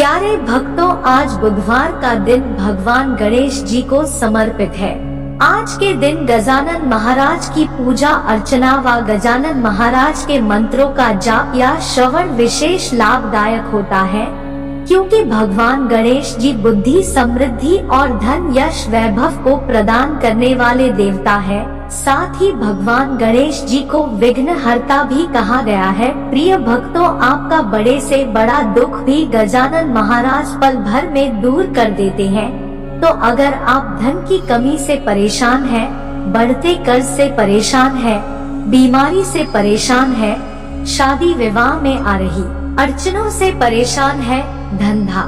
प्यारे भक्तों, आज बुधवार का दिन भगवान गणेश जी को समर्पित है। आज के दिन गजानन महाराज की पूजा अर्चना व गजानन महाराज के मंत्रों का जाप या श्रवण विशेष लाभदायक होता है, क्योंकि भगवान गणेश जी बुद्धि, समृद्धि और धन, यश, वैभव को प्रदान करने वाले देवता है। साथ ही भगवान गणेश जी को विघ्नहर्ता भी कहा गया है। प्रिय भक्तों, आपका बड़े से बड़ा दुख भी गजानन महाराज पल भर में दूर कर देते हैं। तो अगर आप धन की कमी से परेशान हैं, बढ़ते कर्ज से परेशान हैं, बीमारी से परेशान हैं, शादी विवाह में आ रही अड़चनों से परेशान है, धंधा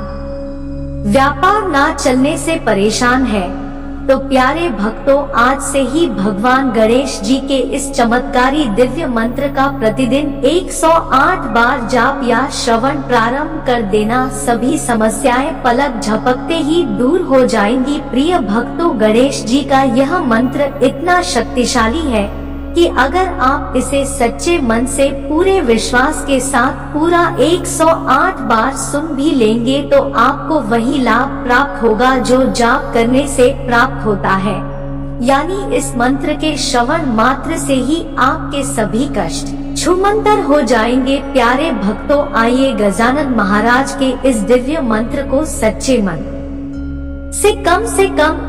व्यापार ना चलने से परेशान है, तो प्यारे भक्तों, आज से ही भगवान गणेश जी के इस चमत्कारी दिव्य मंत्र का प्रतिदिन 108 बार जाप या श्रवण प्रारंभ कर देना। सभी समस्याएं पलक झपकते ही दूर हो जाएंगी। प्रिय भक्तों, गणेश जी का यह मंत्र इतना शक्तिशाली है कि अगर आप इसे सच्चे मन से पूरे विश्वास के साथ पूरा 108 बार सुन भी लेंगे तो आपको वही लाभ प्राप्त होगा जो जाप करने से प्राप्त होता है। यानी इस मंत्र के श्रवण मात्र से ही आपके सभी कष्ट छूमंतर हो जाएंगे। प्यारे भक्तों, आइए गजानन महाराज के इस दिव्य मंत्र को सच्चे मन से कम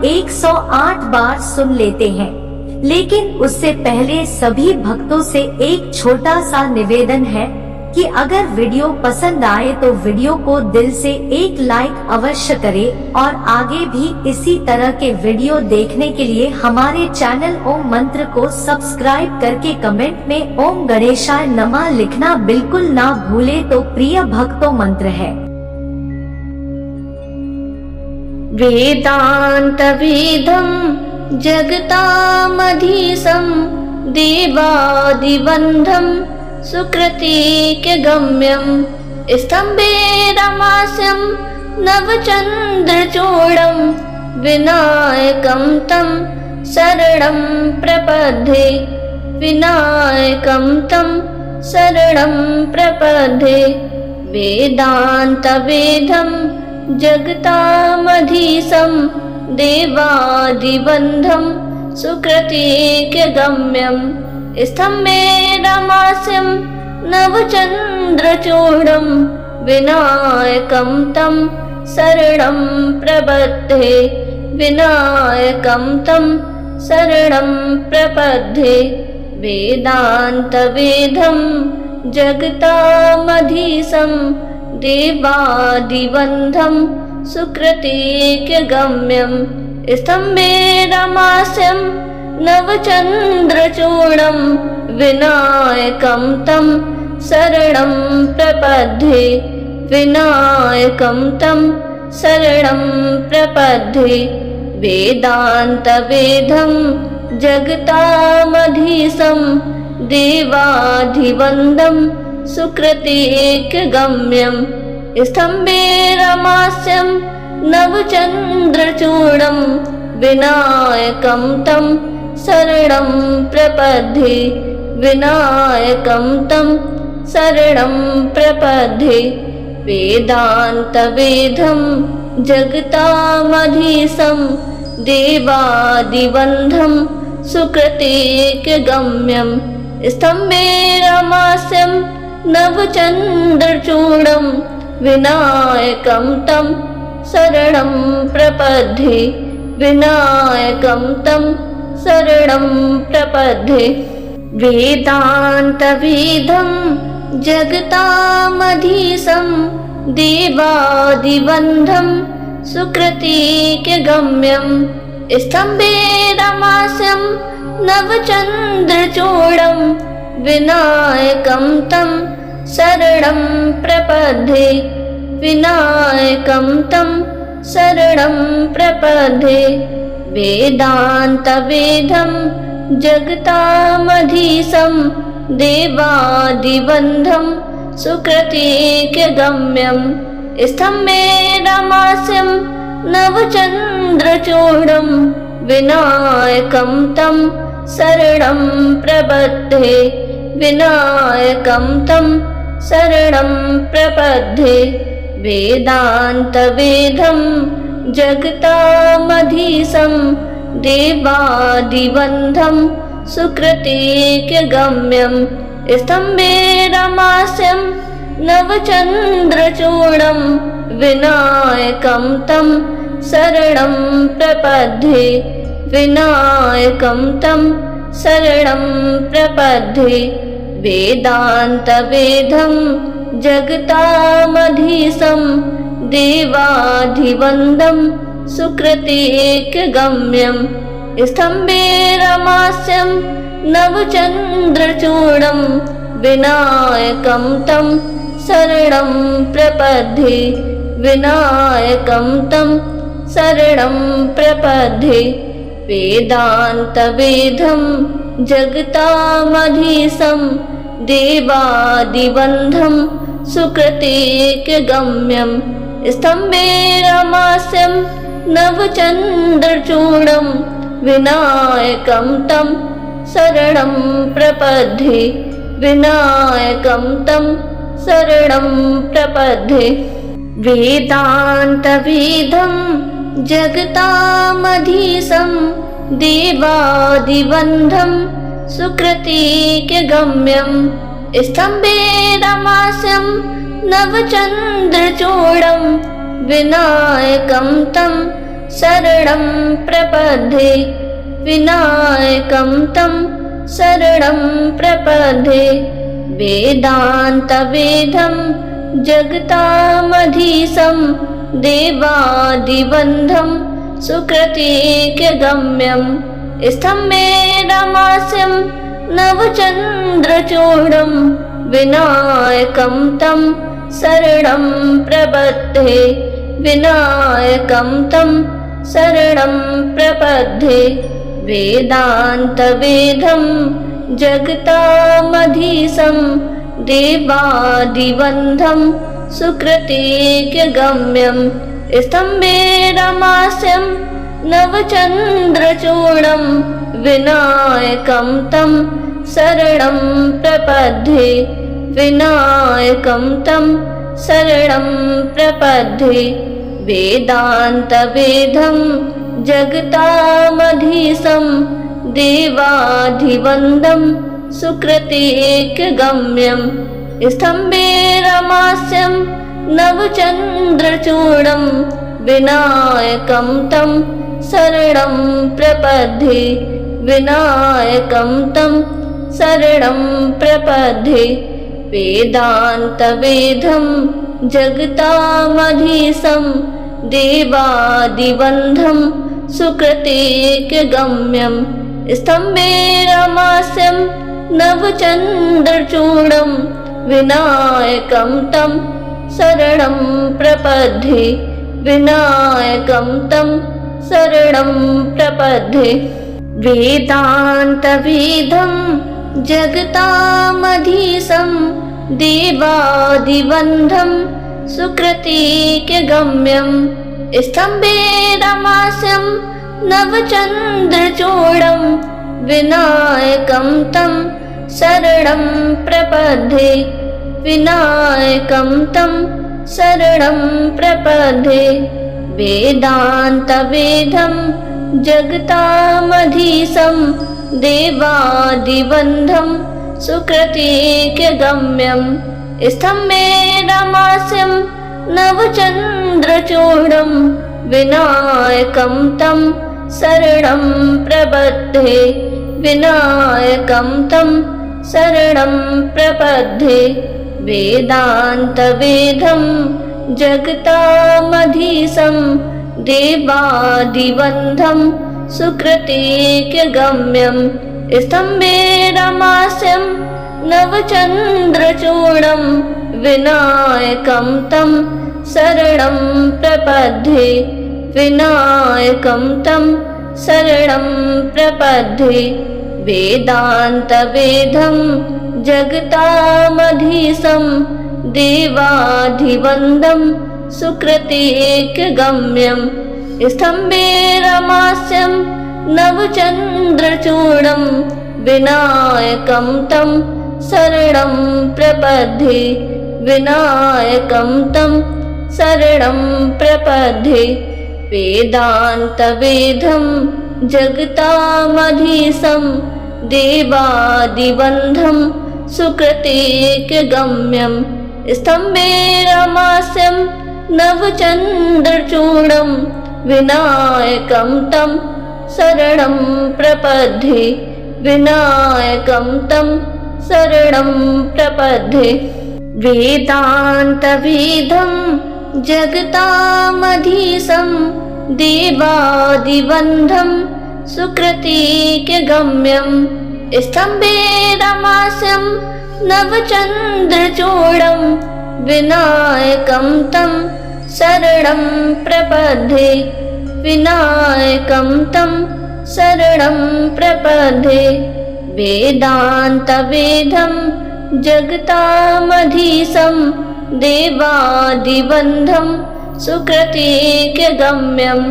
108 बार सुन लेते हैं। लेकिन उससे पहले सभी भक्तों से एक छोटा सा निवेदन है कि अगर वीडियो पसंद आए तो वीडियो को दिल से एक लाइक अवश्य करें और आगे भी इसी तरह के वीडियो देखने के लिए हमारे चैनल ओम मंत्र को सब्सक्राइब करके कमेंट में ओम गणेशाय नमः लिखना बिल्कुल ना भूले। तो प्रिय भक्तों, मंत्र है वेदांत वेदम जगतामधीशं देवादिबन्धं सुकृतिकगम्यं स्तम्भेरमास्यं नवचन्द्रचूडं विनायकं तं शरणं प्रपद्ये। विनायकं तं शरणं प्रपद्ये। वेदान्तवेदं जगतामधीशं देवादिबन्धं सुकृतिकगम्यं स्तम्भेरमास्यं नवचन्द्रचूडं विनायकं तं शरणं प्रपद्ये। विनायकं तं शरणं प्रपद्ये। वेदान्तवेदं जगतामधीशं देवादिबन्धं सुकृतिकगम्यं स्तम्भेरमास्यं नवचन्द्रचूडं विनायकं तं शरणं प्रपद्ये। विनायकं तं शरणं प्रपद्ये। वेदान्तवेदं जगतामधीशं देवादिबन्धं सुकृतिकगम्यं स्तम्भेरमास्यं नवचन्द्रचूडं विनायकं तं शरणं प्रपद्ये। विनायकं तं शरणं प्रपद्ये। वेदान्तवेदं जगतामधीशं देवादिबन्धं सुकृतिकगम्यं स्तम्भेरमास्यं नवचन्द्रचूडं विनायकं तं शरणं प्रपद्ये। विनायकं तं शरणं प्रपद्ये। वेदान्तवेदं जगतामधीशं देवादिबन्धं सुकृतिकगम्यं स्तम्भेरमास्यं नवचन्द्रचूडं विनायकं तं शरणं प्रपद्ये। विनायकं तं शरणं प्रपद्ये। वेदान्तवेदं जगतामधीशं देवादिबन्धं सुकृतिकगम्यं स्तम्भेरमास्यं नवचन्द्रचूडं विनायकं तं शरणं प्रपद्ये। विनायकं तं शरणं प्रपद्ये। वेदान्तवेदं जगतामधीशं देवादिवन्धं सुकृतेक्यगम्यं स्तम्भेरमास्यं नवचन्द्रचूडं विनायकं तं शरणं प्रपद्ये विनायकं तं शरणं प्रपद्ये वेदान्तवेदं जगतामधीशं देवाधिवन्दं सुकृतेक्यगम्यं स्तम्भेरमास्यं नवचन्द्रचूडं विनायकं तं शरणं प्रपद्ये विनायकं तं शरणं प्रपद्ये वेदान्तवेदं जगतामधीशं देवादिवन्धं सुकृतेक्यगम्यं स्तम्भेरमास्यं नवचन्द्रचूडं विनायकं तं शरणं प्रपद्ये विनायकं तं शरणं प्रपद्ये वेदान्तवेदं जगतामधीशं देवादिवन्धं सुकृतेक्यगम्यं स्तम्भेरमास्यं नवचन्द्रचूडं विनायकं तं शरणं प्रपद्ये विनायकं तं शरणं प्रपद्ये वेदान्तवेदं जगतामधीशं देवादिवन्धं सुकृतेक्यगम्यं स्तम्भेरमास्यं नवचन्द्रचूडं विनायकं तं शरणं प्रपद्ये विनायकं तं शरणं प्रपद्ये वेदान्तवेदं जगतामधीशं देवादिवन्धं सुकृतेक्यगम्यं स्तम्भेरमास्यं नवचन्द्रचूडं विनायकं तं शरणं प्रपद्ये विनायकं तं शरणं प्रपद्ये वेदान्तवेदं जगतामधीशं देवाधिवन्दं सुकृतेक्यगम्यं स्तम्भेरमास्यं नवचन्द्रचूडं विनायकं तं शरणं प्रपद्ये विनायकं तं शरणं प्रपद्ये वेदान्तवेदं जगतामधीशं देवादिवन्धं सुकृतेक्यगम्यं स्तम्भेरमास्यं नवचन्द्रचूडं विनायकं तं शरणं प्रपद्ये विनायकं तं शरणं प्रपद्ये वेदान्तवेदं जगतामधीशं देवादिवन्धं सुकृतेक्यगम्यं स्तम्भेरमास्यं नवचन्द्रचूडं विनायकं तं शरणं प्रपद्ये विनायकं तं शरणं प्रपद्ये वेदान्तवेदं जगतामधीशं देवादिवन्धं सुकृतेक्यगम्यं स्तम्भेरमास्यं नवचन्द्रचूडं विनायकं तं शरणं प्रपद्ये विनायकं तं शरणं प्रपद्ये वेदान्तवेदं जगतामधीशं देवादिवन्धं सुकृतेक्यगम्यं स्तम्भेरमास्यं नवचन्द्रचूडं विनायकं तं शरणं प्रपद्ये विनायकं तं शरणं प्रपद्ये वेदान्तवेदं जगतामधीशं देवाधिवन्दं सुकृतेक्यगम्यं स्तम्भेरमास्यं नवचन्द्रचूडं विनायकं तं शरणं प्रपद्ये विनायकं तं शरणं प्रपद्ये वेदान्तवेदं जगतामधीशं देवादिबन्धं सुकृतेकगम्यं स्तम्भेरमास्यं नवचन्द्रचूडं विनायकं तं शरणं प्रपद्ये विनायकं तं शरणं प्रपद्ये वेदान्तवेदं जगतामधीशं देवादिबन्धं सुकृतिकगम्यं स्तम्भेरमास्यं नवचन्द्रचूडं विनायकं तं शरणं प्रपद्ये विनायकं तं शरणं प्रपद्ये वेदान्तवेदं जगतामधीशं देवादिबन्धं सुकृतिकगम्यं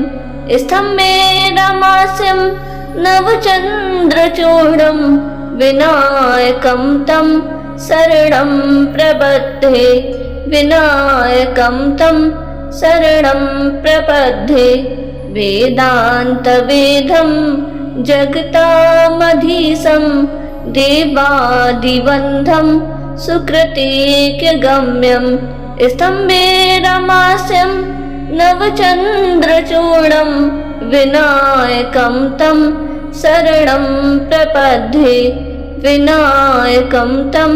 स्तम्भेरमास्यं नवचन्द्रचूडं विनायकं तं शरणं प्रपद्ये विनायकं तं शरणं प्रपद्ये वेदान्तवेदं जगतामधीशं देवादिबन्धं सुकृतिकगम्यं स्तम्भेरमास्यं नवचन्द्रचूडं विनायकं तं शरणं प्रपद्ये विनायकं तं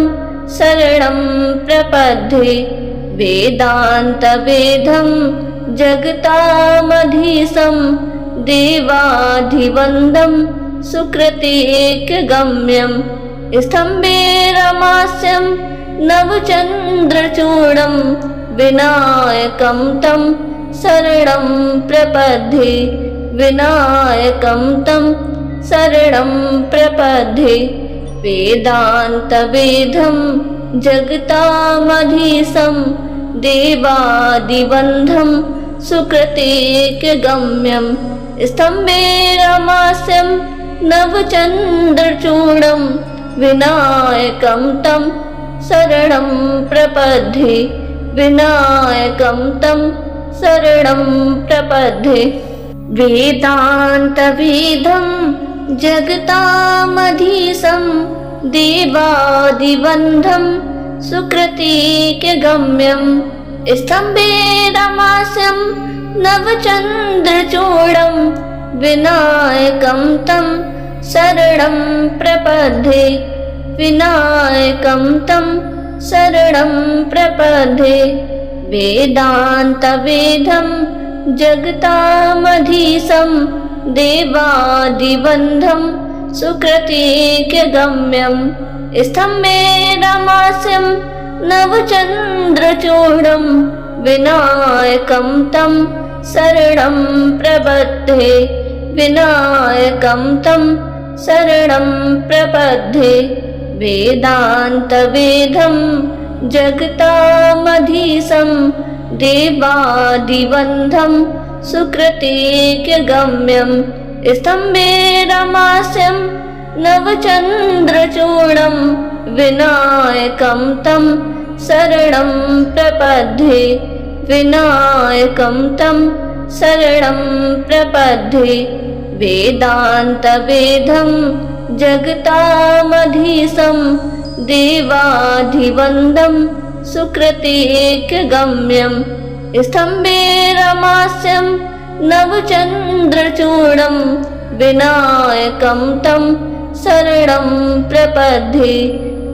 शरणं प्रपद्ये वेदान्तवेदं जगतामधीशं देवादिबन्धं सुकृतिकगम्यं स्तम्भेरमास्यं नवचन्द्रचूडं विनायकं तं शरणं प्रपद्ये विनायकं तं शरणं प्रपद्ये वेदान्तवेदं जगतामधीशं देवादिबन्धं सुकृतिकगम्यं स्तम्भेरमास्यं नवचन्द्रचूडं विनायकं तं शरणं प्रपद्ये विनायकं तं शरणं प्रपद्ये वेदान्तवेदं जगतामधीशं देवादिबन्धं सुकृतिकगम्यं स्तम्भेरमास्यं नवचन्द्रचूडं विनायकं तं शरणं प्रपद्ये विनायकं तं शरणं प्रपद्ये वेदान्तवेदं जगतामधीशं देवादिबन्धं सुकृतिकगम्यं स्तम्भेरमास्यं नवचन्द्रचूडं विनायकं तं शरणं प्रपद्ये विनायकं तं शरणं प्रपद्ये वेदान्तवेदं जगतामधीशं देवादिबन्धं सुकृतिकगम्यं स्तम्भेरमास्यं नवचन्द्रचूडं विनायकं तं शरणं प्रपद्ये विनायकं तं शरणं प्रपद्ये वेदान्तवेदं जगतामधीशं देवादिबन्धं सुकृतिकगम्यं स्तम्भेरमास्यं नवचन्द्रचूडं विनायकं तं शरणं प्रपद्ये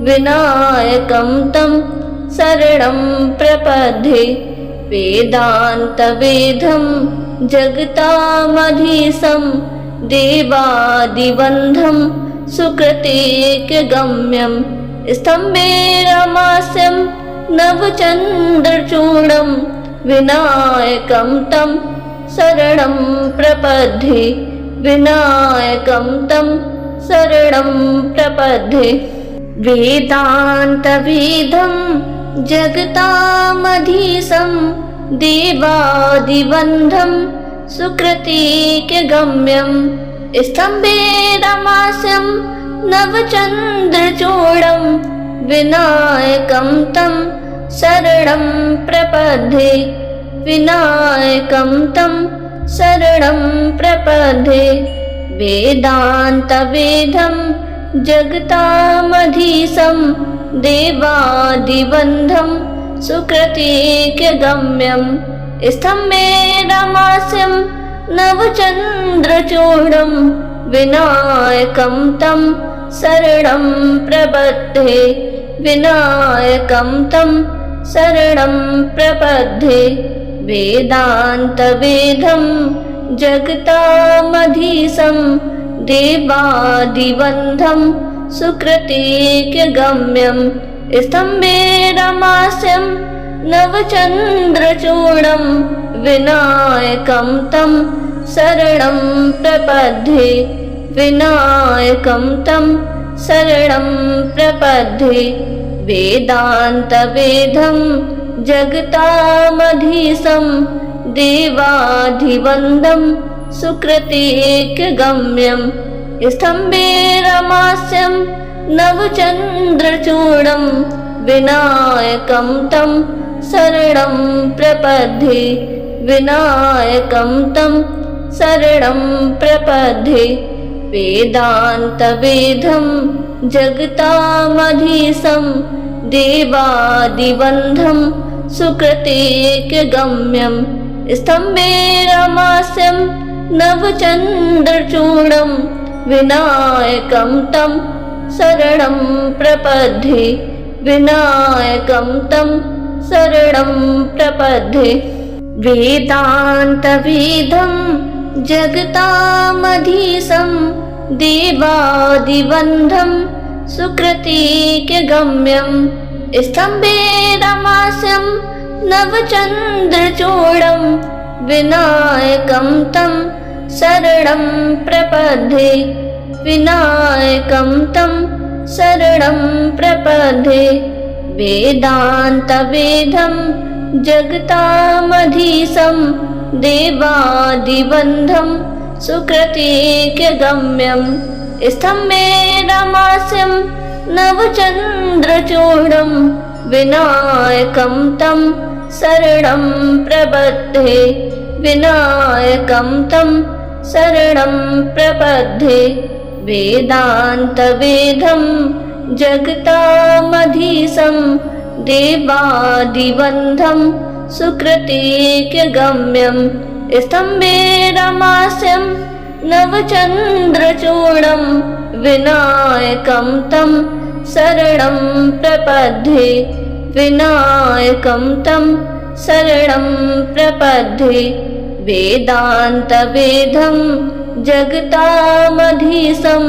विनायकं तं शरणं प्रपद्ये वेदान्तवेदं जगतामधीशं देवादिबन्धं सुकृतिकगम्यं स्तम्भेरमास्यं नवचन्द्रचूडं विनायकं तं शरणं प्रपद्ये विनायकं तं शरणं प्रपद्ये वेदान्तवेदं जगतामधीशं देवादिबन्धं सुकृतिकगम्यं स्तम्भेरमास्यं नवचन्द्रचूडं विनायकं तं शरणं प्रपद्ये विनायकं तं शरणं प्रपद्ये वेदान्तवेदं जगतामधीशं देवादिबन्धं सुकृतिकगम्यं स्तम्भेरमास्यं नवचन्द्रचूडं विनायकं तं शरणं प्रपद्ये विनायकं तं शरणं प्रपद्ये वेदान्तवेदं जगतामधीशं देवादिबन्धं सुकृतिकगम्यं स्तम्भेरमास्यं नवचन्द्रचूडं विनायकं तं शरणं प्रपद्ये विनायकं तं शरणं प्रपद्ये वेदान्तवेदं जगतामधीशं देवादिबन्धं सुकृतिकगम्यं स्तम्भेरमास्यं नवचन्द्रचूडं विनायकं तं शरणं प्रपद्ये विनायकं तं शरणं प्रपद्ये वेदान्तवेदं जगतामधीशं देवादिबन्धं सुकृतिकगम्यं स्तम्भेरमास्यं नवचन्द्रचूडं विनायकं तं शरणं प्रपद्ये विनायकं तं शरणं प्रपद्ये वेदान्तवेदं जगतामधीशं देवादिबन्धं सुकृतिकगम्यं स्तम्भेरमास्यं नवचन्द्रचूडं विनायकं तं शरणं प्रपद्ये विनायकं तं शरणं प्रपद्ये वेदान्तवेदं जगतामधीशं देवादिबन्धं सुकृतिकगम्यं स्तम्भेरमास्यं नवचन्द्रचूडं विनायकं तं शरणं प्रपद्ये विनायकं तं शरणं प्रपद्ये वेदान्तवेदं जगतामधीशं देवादिबन्धं सुकृतिकगम्यं स्तम्भेरमास्यं नवचन्द्रचूडं विनायकं तं शरणं प्रपद्ये विनायकं तं शरणं प्रपद्ये वेदान्तवेदं जगतामधीशं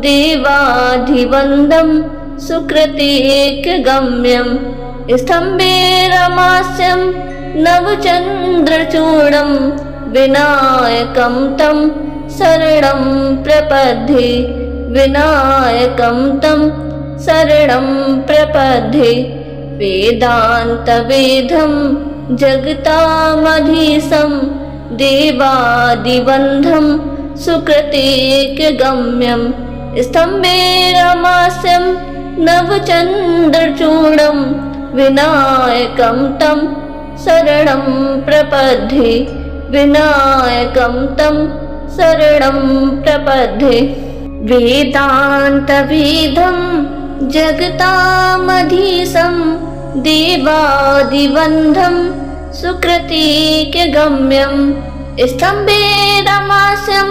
देवादिबन्धं सुकृतिकगम्यं स्तम्भेरमास्यं नवचन्द्रचूडं विनायकं तं शरणं प्रपद्ये विनायकं तं शरणं प्रपद्ये वेदान्तवेदं जगतामधीशं देवादिबन्धं सुकृतिकगम्यं स्तम्भेरमास्यं नवचन्द्रचूडं विनायकं तं शरणं प्रपद्ये विनायकं तं शरणं प्रपद्ये वेदान्तवेदं जगतामधीशं देवादिबन्धं सुकृतिकगम्यं स्तम्भेरमास्यं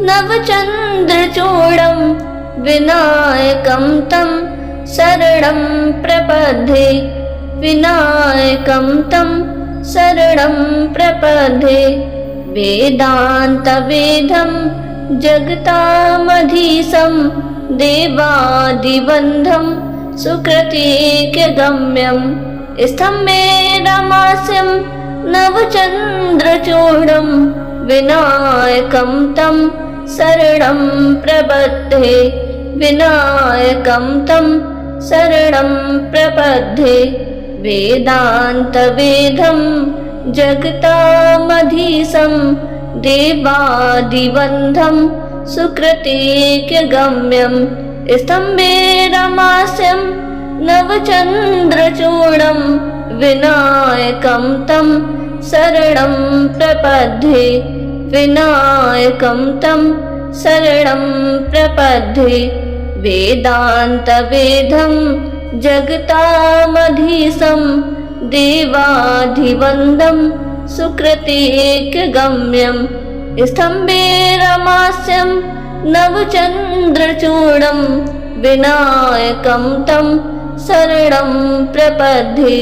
नवचन्द्रचूडं विनायकं तं शरणं प्रपद्ये विनायकं तं शरणं प्रपद्ये वेदान्तवेदं जगतामधीशं देवादिबन्धं सुकृतिकगम्यं स्तम्भेरमास्यं नवचन्द्रचूडं विनायकं तं शरणं प्रपद्ये विनायकं तं शरणं प्रपद्ये वेदान्तवेदं जगतामधीशं देवादिबन्धं सुकृतिकगम्यं स्तम्भेरमास्यं नवचन्द्रचूडं विनायकं तं शरणं प्रपद्ये विनायकं तं शरणं प्रपद्ये वेदान्तवेदं जगतामधीशं देवाधिवन्दं सुकृतेकगम्यं स्तम्भे रमास्यं नवचन्द्रचूडं विनायकं तं शरणं प्रपद्ये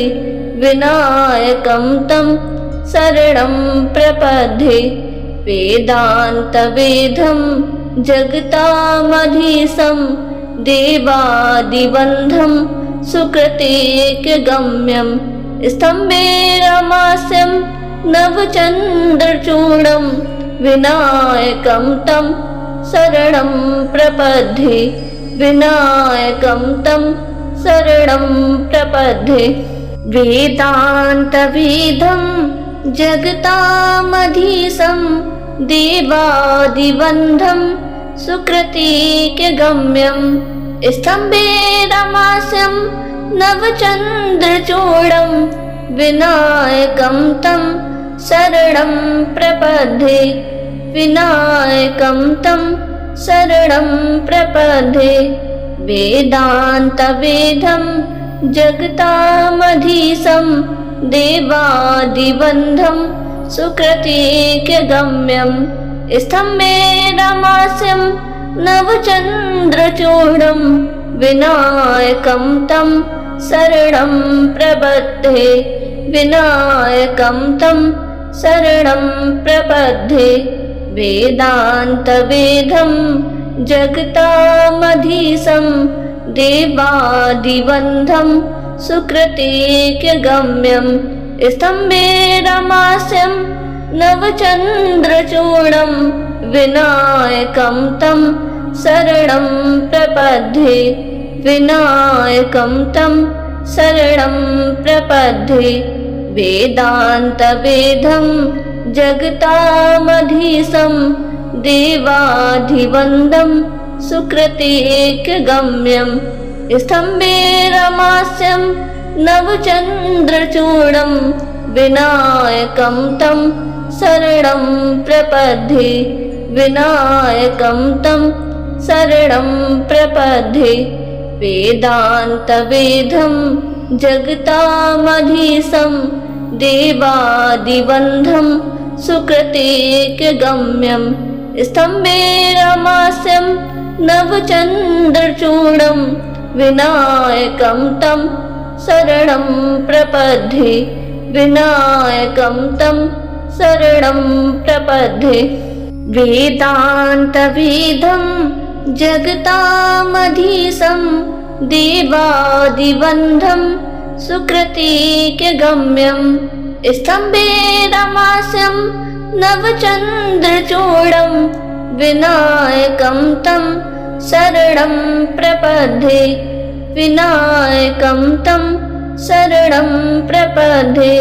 विनायकं तं शरणं प्रपद्ये वेदान्तवेदं जगतामधीशं देवादिवन्दं सुकृतेकगम्यं स्तम्भे रमास्यं नवचन्द्रचूडं विनायकं तं शरणं प्रपद्ये विनायकं तं शरणं प्रपद्ये वेदान्तवेदं जगतामधीशं देवादिवन्दं सुकृतेकगम्यं स्तम्भे रमास्यं नवचन्द्रचूडं विनायकं तं शरणं प्रपद्ये विनायकं तं शरणं प्रपद्ये वेदान्तवेदं जगतामधीशं देवादिवन्दं सुकृतेकगम्यं स्तम्भे रमास्यं नवचन्द्रचूडं विनायकं तं शरणं प्रपद्ये विनायकं तं शरणं प्रपद्ये वेदान्तवेदं जगतामधीशं देवादिवन्दं सुकृतेकगम्यं स्तम्भे रमास्यं नवचन्द्रचूडं विनायकं तं शरणं प्रपद्ये विनायकं तं शरणं प्रपद्ये वेदान्तवेदं जगतामधीशं देवाधिवन्दं सुकृतेकगम्यं स्तम्भे रमास्यं नवचन्द्रचूडं विनायकं तं शरणं प्रपद्ये विनायकं तं शरणं प्रपद्ये वेदान्तवेदं जगतामधीशं देवादिवन्दं सुकृतेकगम्यं स्तम्भे रमास्यं नवचन्द्रचूडं विनायकं तं शरणं प्रपद्ये विनायकं तं शरणं प्रपद्ये वेदान्तवेदं जगतामधीशं देवादिवन्दं सुकृतेकगम्यं स्तम्भे रमास्यं नवचन्द्रचूडं विनायकं तं शरणं प्रपद्ये विनायकं तं शरणं प्रपद्ये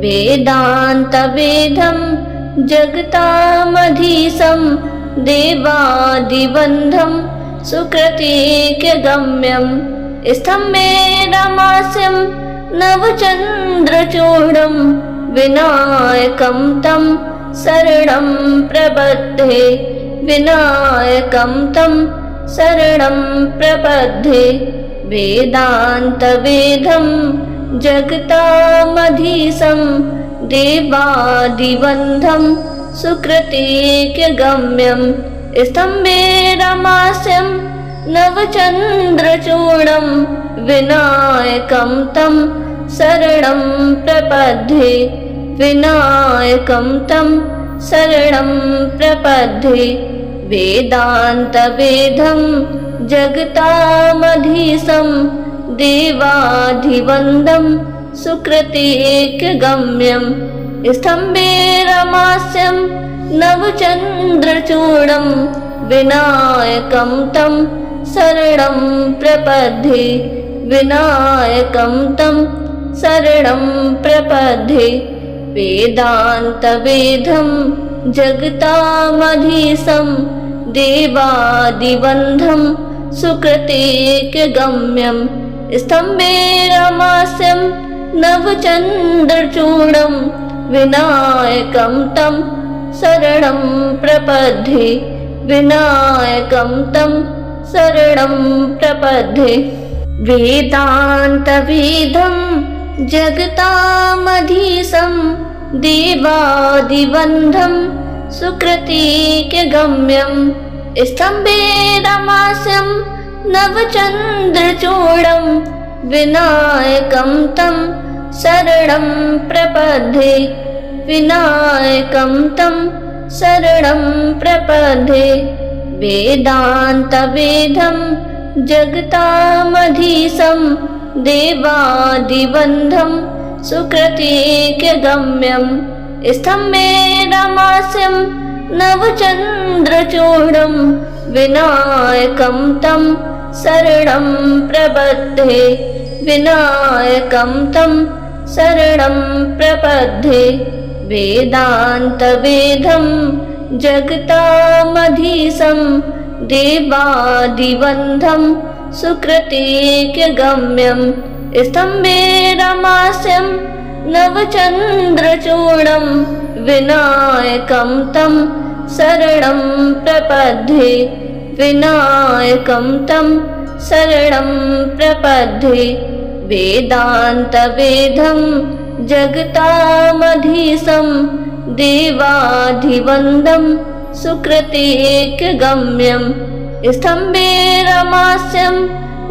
वेदान्तवेदं जगतामधीशं देवादिवन्दं सुकृतेकगम्यं स्तम्भे रमास्यं नवचन्द्रचूडं विनायकं तं शरणं प्रपद्ये विनायकं तं शरणं प्रपद्ये वेदान्तवेदं जगतामधीशं देवादिवन्दं सुकृतेकगम्यं स्तम्भे रमास्यं नवचन्द्रचूडं विनायकं तं शरणं प्रपद्ये विनायकं तं शरणं प्रपद्ये वेदान्तवेदं जगतामधीशं देवाधिवन्दं सुकृतेकगम्यं स्तम्भे रमास्यं नवचन्द्रचूडं विनायकं तं शरणं प्रपद्ये विनायकं तं शरणं प्रपद्ये वेदान्तवेदं जगतामधीशं देवादिवन्दं सुकृतेकगम्यं स्तम्भे रमास्यं नवचन्द्रचूडं विनायकं तं शरणं प्रपद्ये विनायकं तं शरणं प्रपद्ये वेदान्तवेदं जगतामधीशं देवादिबन्धं सुकृतिकगम्यं स्तम्भेरमास्यं नवचन्द्रचूडं विनायकं तं शरणं प्रपद्ये विनायकं तं शरणं प्रपद्ये वेदान्तवेदं जगतामधीशं देवादिबन्धं सुकृतिकगम्यं स्तम्भेरमास्यं नवचन्द्रचूडं विनायकं तं शरणं प्रपद्ये विनायकं तं शरणं प्रपद्ये वेदान्तवेदं जगतामधीशं देवादिबन्धं सुकृतिकगम्यं स्तम्भेरमास्यं नवचन्द्रचूडं विनायकं तं शरणं प्रपद्ये विनायकं तं शरणं प्रपद्ये वेदान्तवेदं जगतामधीशं देवादिबन्धं सुकृतिकगम्यं स्तम्भेरमास्यं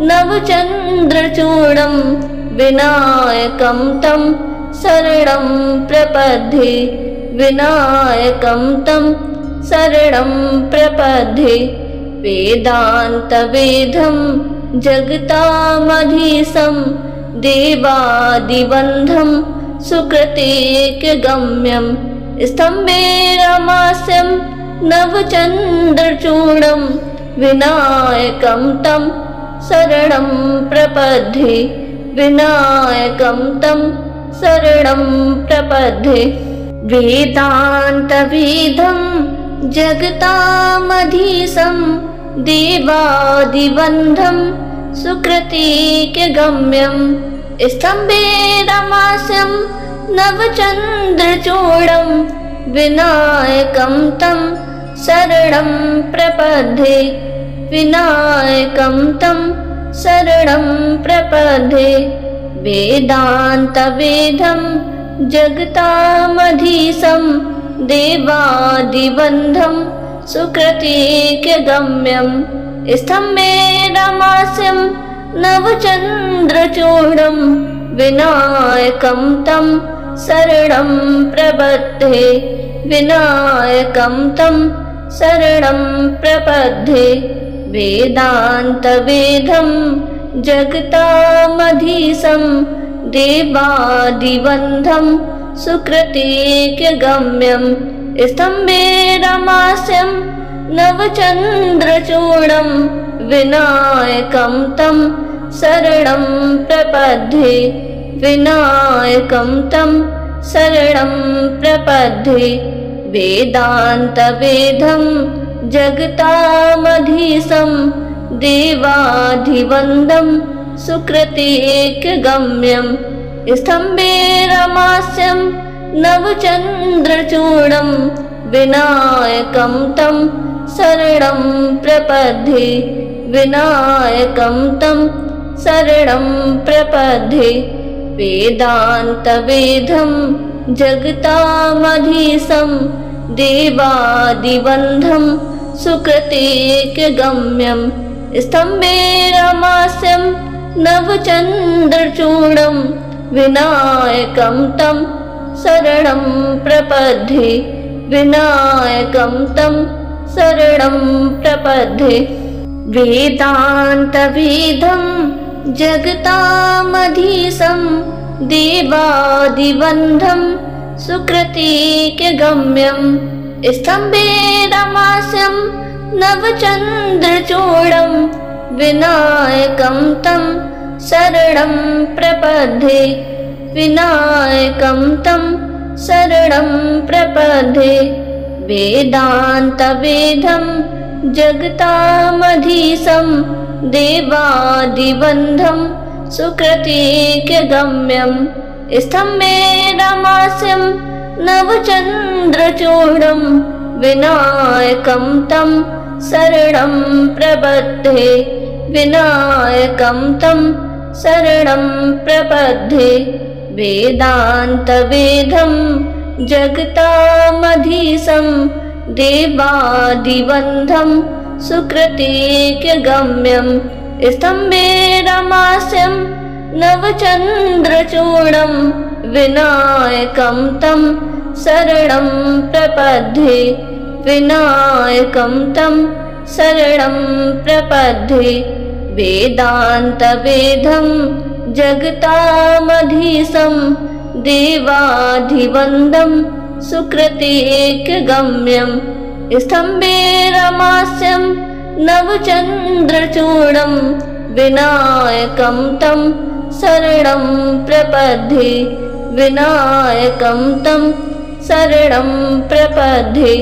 नवचन्द्रचूडं विनायकं तं शरणं प्रपद्ये विनायकं तं शरणं प्रपद्ये वेदान्तवेदं जगतामधीशं देवादिबन्धं सुकृतिकगम्यं स्तम्भेरमास्यं नवचन्द्रचूडं विनायकं तं शरणं प्रपद्ये विनायकं तं शरणं प्रपद्ये वेदान्तवेदं जगतामधीशं देवादिबन्धं सुकृतिकगम्यं स्तम्भेरमास्यं नवचन्द्रचूडं विनायकं तं शरणं प्रपद्ये विनायकं तं शरणं प्रपद्ये वेदान्तवेदं जगतामधीशं देवादिबन्धं सुकृतिकगम्यं स्तम्भेरमास्यं नवचन्द्रचूडं विनायकं तं शरणं प्रपद्ये विनायकं तं शरणं प्रपद्ये वेदान्तवेदं जगतामधीशं देवादिबन्धं सुकृतिकगम्यं स्तम्भेरमास्यं नवचन्द्रचूडं विनायकं तं शरणं प्रपद्ये विनायकं तं शरणं प्रपद्ये वेदान्तवेदं जगतामधीशं देवादिबन्धं सुकृतिकगम्यं स्तम्भेरमास्यं नवचन्द्रचूडं विनायकं तं शरणं प्रपद्ये विनायकं तं शरणं प्रपद्ये वेदान्तवेदं जगतामधीशं देवादिबन्धं सुकृतिकगम्यं स्तम्भेरमास्यं नवचन्द्रचूडं विनायकं तं शरणं प्रपद्ये विनायकं तं शरणं प्रपद्ये वेदान्तवेदं जगतामधीशं देवादिबन्धं सुकृतिकगम्यं स्तम्भेरमास्यं नवचन्द्रचूडं विनायकं तं शरणं प्रपद्ये विनायकं तं शरणं प्रपद्ये वेदान्तवेदं जगतामधीशं देवादिबन्धं सुकृतिकगम्यं स्तम्भेरमास्यं नवचन्द्रचूडं विनायकं तं शरणं प्रपद्ये विनायकं तं शरणं प्रपद्ये वेदान्तवेदं जगतामधीशं देवादिवन्द्यं सुकृतिकगम्यं स्तम्भेरमास्यं नवचन्द्रचूडं विनायकं तं शरणं प्रपद्ये विनायकं तं शरणं प्रपद्ये वेदान्तवेदं जगतामधीशं देवाधिवन्द्यं सुकृतिकगम्यं स्तम्भेरमास्यं नवचन्द्रचूडं विनायकं तं शरणं प्रपद्ये विनायकं तं शरणं प्रपद्ये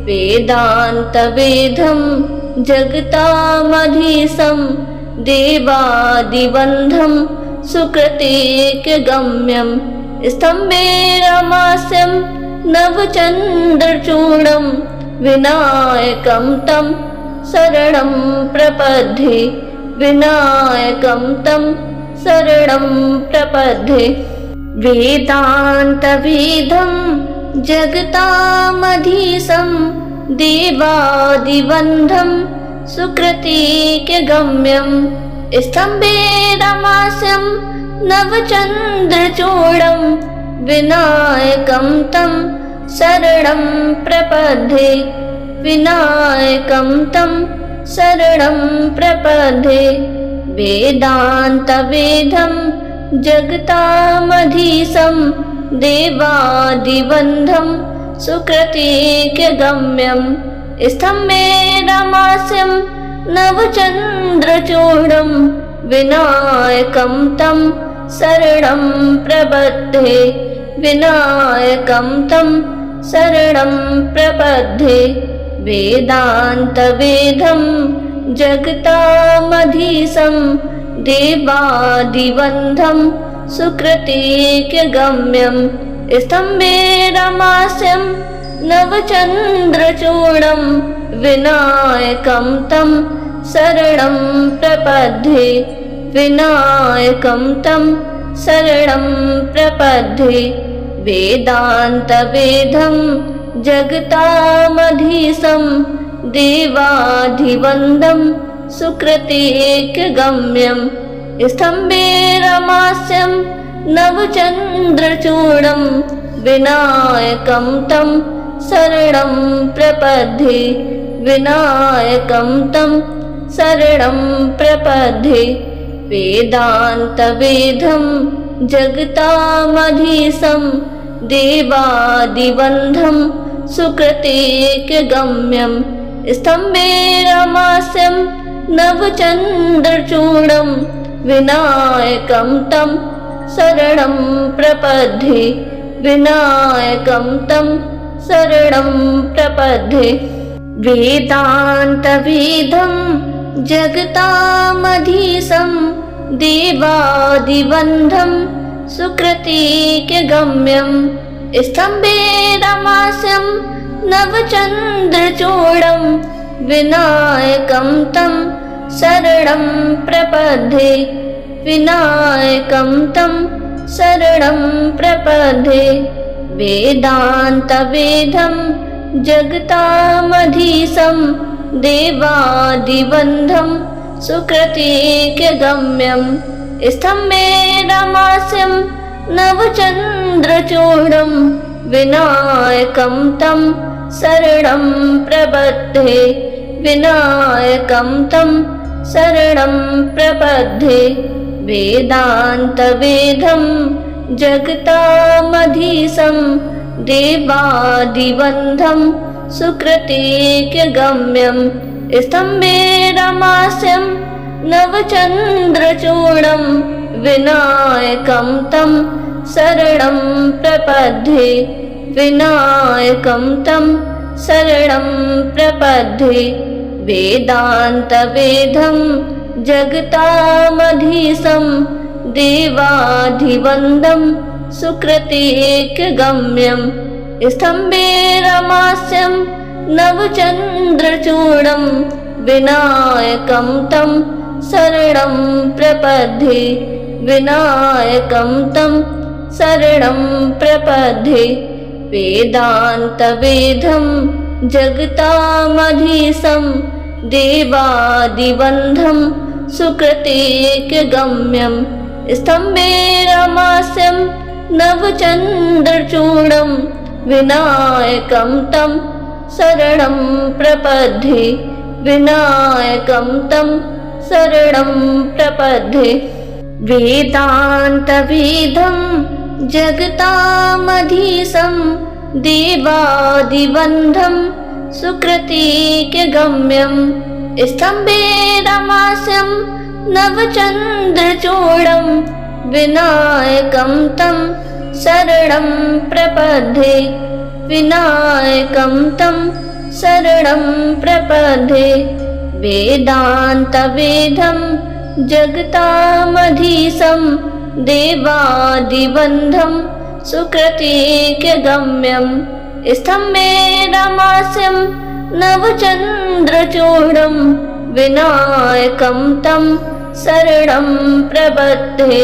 वेदान्तवेदं जगतामधीशं देवादिवन्द्यं सुकृतिकगम्यं स्तम्भेरमास्यं नवचन्द्रचूडं विनायकं तं शरणं प्रपद्ये विनायकं तं शरणं प्रपद्ये वेदान्तवेदं जगतामधीशं देवादिवन्द्यं सुकृतिकगम्यं स्तम्भेरमास्यं नवचन्द्रचूडं विनायकं तं शरणं प्रपद्ये विनायकं तं शरणं प्रपद्ये वेदान्तवेदं जगतामधीशं देवादिवन्द्यं सुकृतिकगम्यं स्तम्भेरमास्यं नवचन्द्रचूडं विनायकं तं शरणं प्रपद्ये विनायकं तं शरणं प्रपद्ये वेदान्तवेदं जगतामधीशं देवादिवन्द्यं सुकृतिकगम्यं स्तम्भेरमास्यं नवचन्द्रचूडं विनायकं तं शरणं प्रपद्ये विनायकं तं शरणं प्रपद्ये वेदान्तवेदं जगतामधीशं देवाधिवन्द्यं सुकृतिकगम्यं स्तम्भेरमास्यं नवचन्द्रचूडं विनायकं तं शरणं प्रपद्ये विनायकं तं शरणं प्रपद्ये वेदान्तवेदं जगतामधीशं देवादिवन्द्यं सुकृतिकगम्यं स्तम्भेरमास्यं नवचन्द्रचूडं विनायकं तं शरणं प्रपद्ये विनायकं तं शरणं प्रपद्ये वेदान्तवेदं जगतामधीशं देवादिवन्द्यं सुकृतिकगम्यं स्तम्भेरमास्यं नवचन्द्रचूडं विनायकं तं शरणं प्रपद्ये विनायकं तं शरणं प्रपद्ये वेदान्तवेदं जगतामधीशं देवादिवन्द्यं सुकृतिकगम्यं स्तम्भेरमास्यं नवचन्द्रचूडं विनायकं तं शरणं प्रपद्ये विनायकं तं शरणं प्रपद्ये वेदान्तवेदं जगतामधीशं देवादिवन्द्यं सुकृतिकगम्यं स्तम्भेरमास्यं नवचन्द्रचूडं विनायकं तं शरणं प्रपद्ये विनायकं तं शरणं प्रपद्ये वेदान्तवेदं जगतामधीशं देवाधिवन्द्यं सुकृतिकगम्यं स्तम्भे रमास्यं नवचन्द्रचूडं विनायकं तं शरणं प्रपद्ये विनायकं तं शरणं प्रपद्ये वेदान्तवेदं जगतामधीशं देवादिबन्धं सुकृतेकगम्यं स्तम्भे रमास्यं नवचन्द्रचूडं विनायकं तं शरणं प्रपद्ये विनायकं तं शरणं प्रपद्ये वेदान्तवेदं जगतामधीशं देवादिबन्धं सुकृतेकगम्यं स्तम्भे रमास्यं नवचन्द्रचूडं विनायकं तं शरणं प्रपद्ये विनायकं तं शरणं प्रपद्ये वेदान्तवेदं जगतामधीशं देवादिबन्धं सुकृतेकगम्यं स्तम्भे रमास्यं नवचन्द्रचूडं विनायकं तं शरणं प्रपद्ये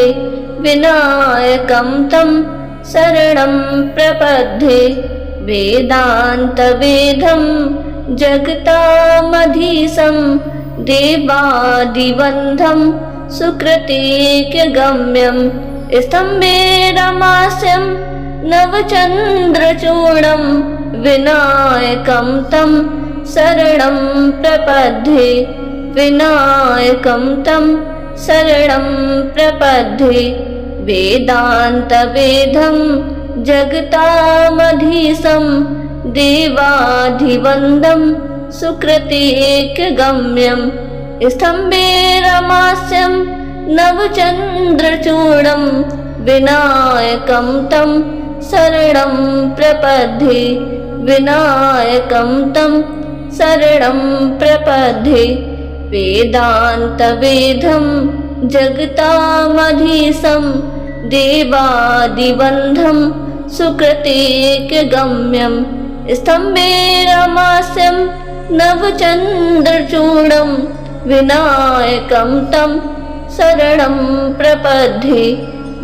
विनायकं तं शरणं प्रपद्ये वेदान्तवेदं जगतामधीशं देवादिबन्धं सुकृतेकगम्यं स्तम्भे रमास्यं नवचन्द्रचूडं विनायकं तं शरणं प्रपद्ये विनायकं तं शरणं प्रपद्ये वेदान्तवेदं जगतामधीशं देवादिबन्धं सुकृतेकगम्यं स्तम्भे रमास्यं नवचन्द्रचूडं विनायकं तं शरणं प्रपद्ये विनायकं तं शरणं प्रपद्ये वेदान्तवेदं जगतामधीशं देवादिबन्धं सुकृतेकगम्यं स्तम्भे रमास्यं नवचन्द्रचूडं विनायकं तं शरणं प्रपद्ये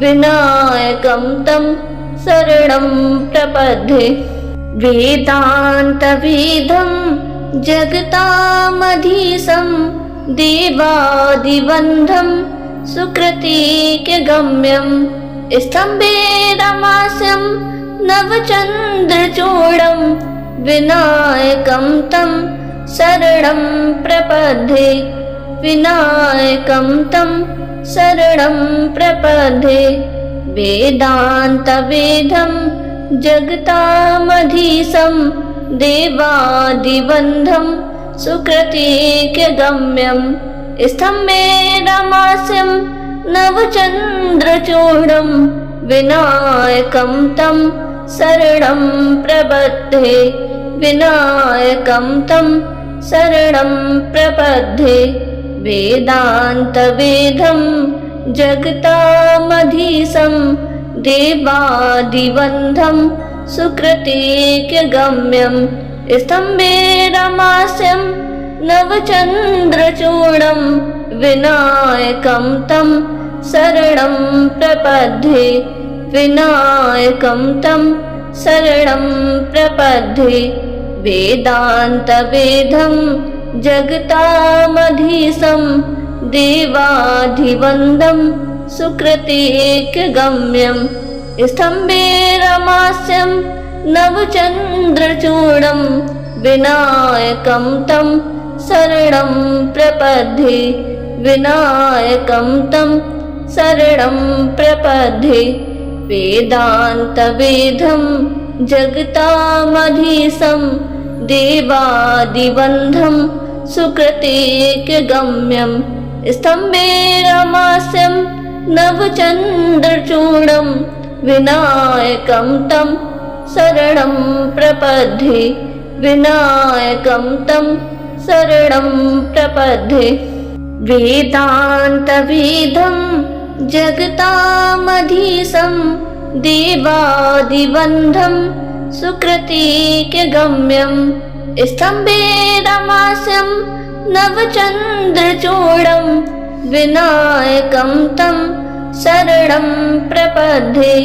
विनायकं तं शरणं प्रपद्ये वेदान्तवेदं जगतामधीशं देवादिबन्धं सुकृतेकगम्यं स्तम्भे रमास्यं नवचन्द्रचूडं विनायकं तं शरणं प्रपद्ये विनायकं तं शरणं प्रपद्ये वेदान्तवेदं जगतामधीशं देवादिबन्धं सुकृतेकगम्यं स्तम्भे रमास्यं नवचन्द्रचूडं विनायकं तं शरणं प्रपद्ये विनायकं तं शरणं प्रपद्ये वेदान्तवेदं जगतामधीशं देवादिबन्धं सुकृतेकगम्यं स्तम्भे रमास्यं नवचन्द्रचूडं विनायकं तं शरणं प्रपद्ये विनायकं तं शरणं प्रपद्ये वेदान्तवेदं जगतामधीशं देवादिबन्धं सुकृतेकगम्यं स्तम्भे रमास्यं नवचन्द्रचूडं विनायकं तं शरणं प्रपद्ये विनायकं तं शरणं प्रपद्ये वेदान्तवेदं जगतामधीशं देवादिबन्धं सुकृतेकगम्यं स्तम्भे रमास्यं नवचन्द्रचूडं विनायकं तं शरणं प्रपद्ये विनायकं तं शरणं प्रपद्ये वेदान्तवेदं जगतामधीशं देवादिबन्धं सुकृतिकगम्यं स्तम्भेरमास्यं नवचन्द्रचूडं विनायकं तं शरणं प्रपद्ये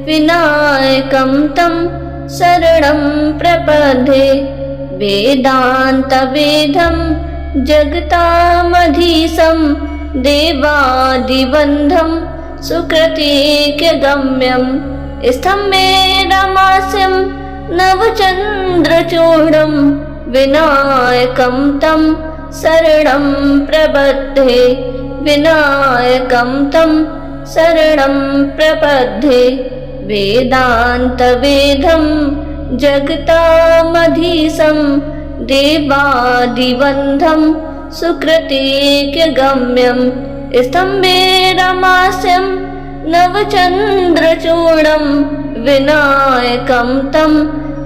विनायकं तं शरणं प्रपद्ये वेदान्तवेदं जगतामधीशं देवादिबन्धं सुकृतिकगम्यं स्तम्भेरमास्यं नवचन्द्रचूडं विनायकं तं शरणं प्रपद्ये विनायकं तं शरणं प्रपद्ये वेदान्तवेदं जगतामधीशं देवादिबन्धं सुकृतिकगम्यं स्तम्भेरमास्यं नवचन्द्रचूडं विनायकं तं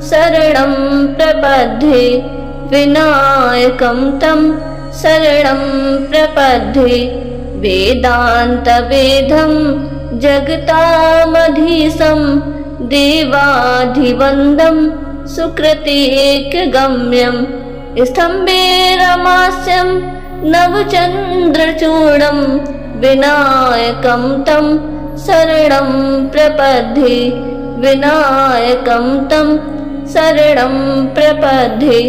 शरणं प्रपद्ये विनायकं तं शरणं प्रपद्ये वेदान्तवेदं जगतामधीशं देवादिबन्धं सुकृतिकगम्यं स्तम्भेरमास्यं नवचन्द्रचूडं विनायकं तं शरणं प्रपद्ये विनायकं तं शरणं प्रपद्ये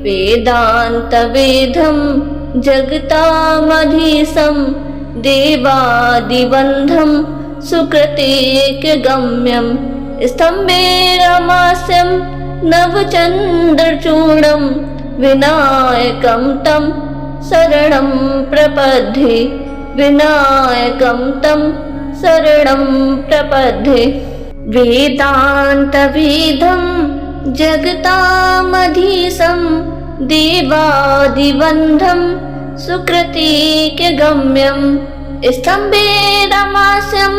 वेदान्तवेदं जगतामधीशं देवादिबन्धं सुकृतिकगम्यं स्तम्भेरमास्यं नवचन्द्रचूडं विनायकं तं शरणं प्रपद्ये विनायकं तं शरणं प्रपद्ये वेदान्तवेदं जगतामधीशं देवादिबन्धं सुकृतिकगम्यं स्तम्भेरमास्यं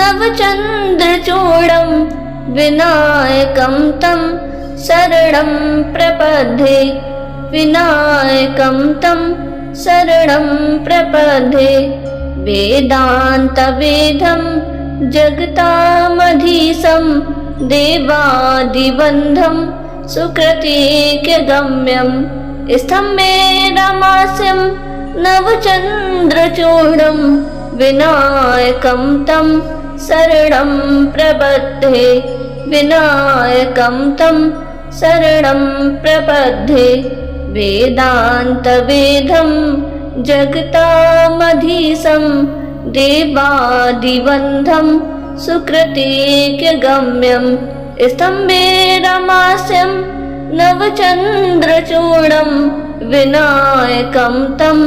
नवचन्द्रचूडं विनायकं तं शरणं प्रपद्ये विनायकं तं शरणं प्रपद्ये वेदान्तवेदं जगतामधीशं देवादिबन्धं सुकृतिकगम्यं स्तम्भेरमास्यं नवचन्द्रचूडं विनायकं तं शरणं प्रपद्ये विनायकं तं शरणं प्रपद्ये वेदान्तवेदं जगतामधीशं देवादिबन्धं सुकृतिकगम्यं स्तम्भेरमास्यं नवचन्द्रचूडं विनायकं तं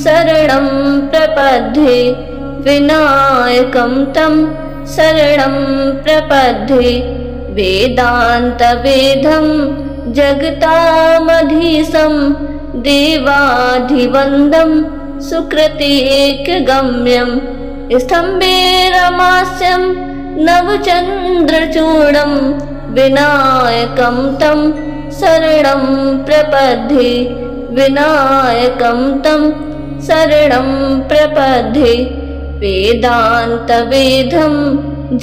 शरणं प्रपद्ये विनायकं तं शरणं प्रपद्ये वेदान्तवेदं जगतामधीशं देवादिबन्धं सुकृतिकगम्यं स्तम्भेरमास्यं नवचन्द्रचूडं विनायकं तं शरणं प्रपद्ये विनायकं तं शरणं प्रपद्ये वेदान्तवेदं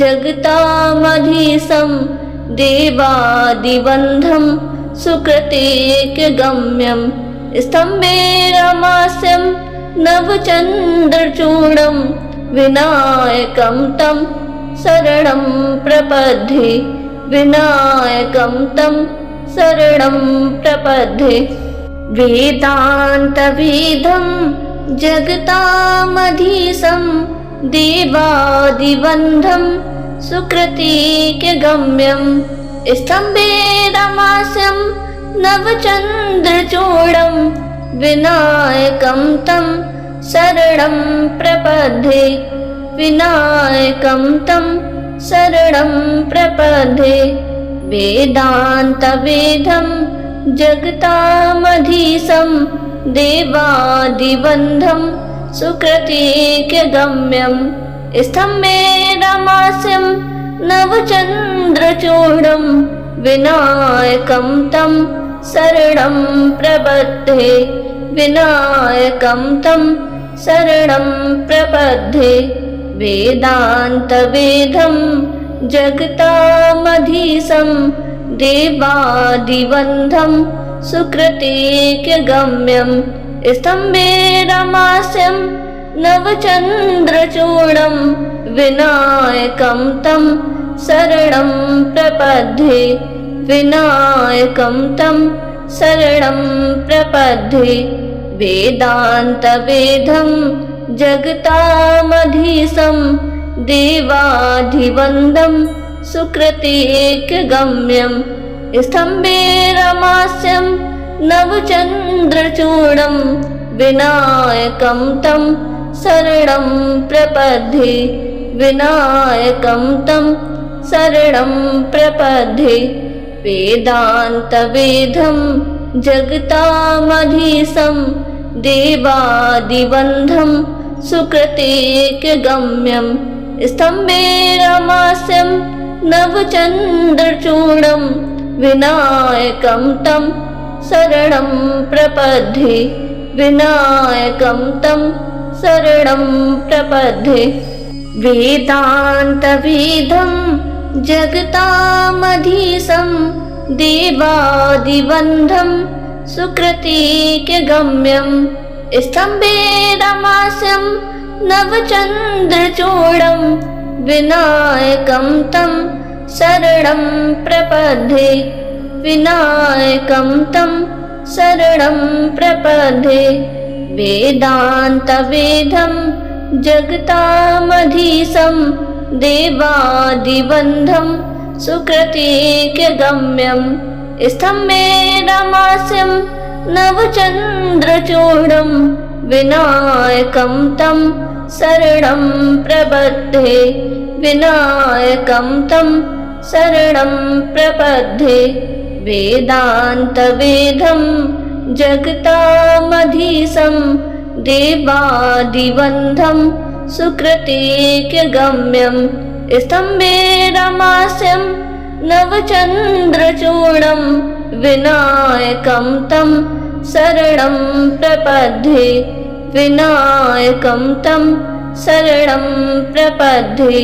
जगतामधीशं देवादिबन्धं सुकृतिकगम्यं स्तम्भेरमास्यं नवचन्द्रचूडं विनायकं तं शरणं प्रपद्ये विनायकं तं शरणं प्रपद्ये वेदान्तवेदं जगतामधीशं देवादिबन्धं सुकृतिकगम्यं स्तम्भेरमास्यं नवचन्द्रचूडं विनायकं तं शरणं प्रपद्ये विनायकं तं शरणं प्रपद्ये वेदान्तवेदं जगतामधीशं देवादिबन्धं सुकृतिकगम्यं स्तम्भेरमास्यं नवचन्द्रचूडं विनायकं तं शरणं प्रपद्ये विनायकं तं शरणं प्रपद्ये वेदान्तवेदं जगतामधीशं देवादिवन्धं सुकृतेक्यगम्यं स्तम्भेरमास्यं नवचन्द्रचूडं विनायकं तं शरणं प्रपद्ये विनायकं तं शरणं प्रपद्ये वेदान्तवेदं जगतामधीशं देवाधिवन्दं सुकृतेक्यगम्यं स्तम्भेरमास्यं नवचन्द्रचूडं विनायकं तं शरणं प्रपद्ये विनायकं तं शरणं प्रपद्ये वेदान्तवेदं जगतामधीशं देवादिवन्दं सुकृतेक्यगम्यं स्तम्भेरमास्यं नवचन्द्रचूडं विनायकं तं शरणं प्रपद्ये विनायकं तं शरणं प्रपद्ये वेदान्तवेदं जगतामधीशं देवादिवन्दं सुकृतेक्यगम्यं स्तम्भेरमास्यं नवचन्द्रचूडं विनायकं तं शरणं प्रपद्ये विनायकं तं शरणं प्रपद्ये वेदान्तवेदं जगतामधीशं देवादिवन्दं सुकृतेक्यगम्यं स्तम्भेरमास्यं नवचन्द्रचूडं विनायकं तं शरणं प्रपद्ये विनायकं तं शरणं प्रपद्ये वेदान्तवेदं जगतामधीशं देवादिवन्दं सुकृतेक्यगम्यं स्तम्भेरमास्यं नवचन्द्रचूडं विनायकं तं शरणं प्रपद्ये विनायकं तं शरणं प्रपद्ये